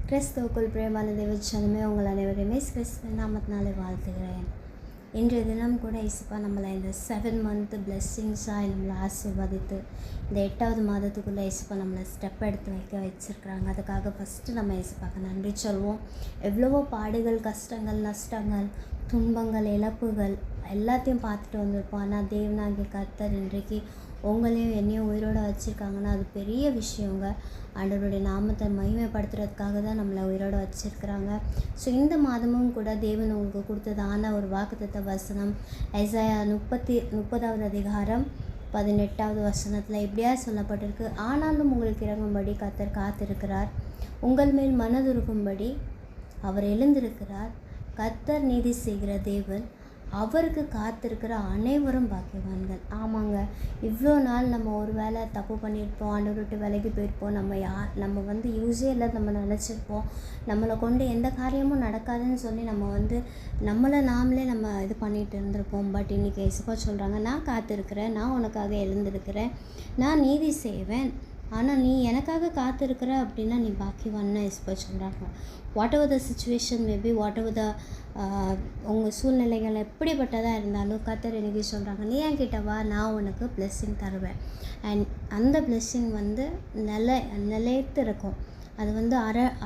கிறிஸ்துவுக்குள் பிரியமான தேவச்சனமே உங்கள் அனைவரையுமே கிறிஸ்துவ நாமத்தினாலே வாழ்த்துகிறேன். இன்றைய தினம் கூட இயேசுப்பா நம்மளை இந்த 7 மந்த் பிளெஸ்ஸிங்ஸாக நம்மளை ஆசீர்வதித்து இந்த 8வது மாதத்துக்குள்ளே இயேசுப்பா நம்மளை ஸ்டெப் எடுத்து வச்சுருக்குறாங்க. அதுக்காக ஃபஸ்ட்டு நம்ம இயேசுப்பாக்கு நன்றி சொல்வோம். எவ்வளவோ பாடுகள், கஷ்டங்கள், நஷ்டங்கள், துன்பங்கள், இழப்புகள் எல்லாத்தையும் பார்த்துட்டு வந்திருப்போம். ஆனால் தேவனாகிய கர்த்தர் இன்றைக்கு உங்களையும் என்னையும் உயிரோடு வச்சுருக்காங்கன்னா அது பெரிய விஷயங்க. ஆண்டவருடைய நாமத்தை மகிமைப்படுத்துறதுக்காக தான் நம்மளை உயிரோடு வச்சுருக்குறாங்க. ஸோ இந்த மாதமும் கூட தேவன் உங்களுக்கு கொடுத்ததான ஒரு வாக்குத்தத்த வசனம் ஐசாயா 30வது அதிகாரம் 18வது வசனத்தில் இப்படியா சொல்லப்பட்டிருக்கு. ஆனாலும் உங்களுக்கு இறங்கும்படி கர்த்தர் காத்திருக்கிறார், உங்கள் மேல் மனதுருகும்படி அவர் எழுந்திருக்கிறார். கர்த்தர் நீதி செய்கிற தேவன், அவருக்கு காத்திருக்கிற அனைவரும் பாக்கியவான்கள். ஆமாங்க, இவ்வளோ நாள் நம்ம ஒரு வேளை தப்பு பண்ணியிருப்போம், ஆண்டவரை விட்டு விலகி போயிருப்போம். நம்ம யூஸே இல்லை நம்ம நினச்சிருப்போம். நம்மளை கொண்டு எந்த காரியமும் நடக்காதுன்னு சொல்லி நம்மளை நாமளே இது பண்ணிகிட்டு இருந்திருப்போம். பட் இன்றைக்கி இயேசுப்பா சொல்கிறாங்க, நான் காத்திருக்கிறேன், நான் உனக்காக எழுந்திருக்கிறேன், நான் நீதி செய்வேன், ஆனால் நீ எனக்காக காத்திருக்கிற அப்படின்னா நீ பாக்கியவான்னு இயேசுப்பா சொல்கிறாங்க. Whatever the situation maybe, whatever the உங்கள் சூழ்நிலைகள் எப்படிப்பட்டதாக இருந்தாலும் கர்த்தர் எனக்கு சொல்கிறாங்க, நீ என்கிட்ட வா, நான் உனக்கு பிளெஸ்ஸிங் தருவேன். அண்ட் அந்த பிளெஸ்ஸிங் நிலைத்து இருக்கும். அது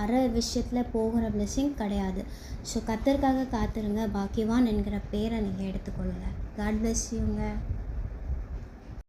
அரை விஷயத்தில் போகிற பிளெஸ்ஸிங் கிடையாது. ஸோ கர்த்தருக்காக காத்திருங்க, பாக்கியவான் என்கிற பேரை நீங்கள் எடுத்துக்கொள்ளுங்கள். காட் பிளெஸ் யூங்க.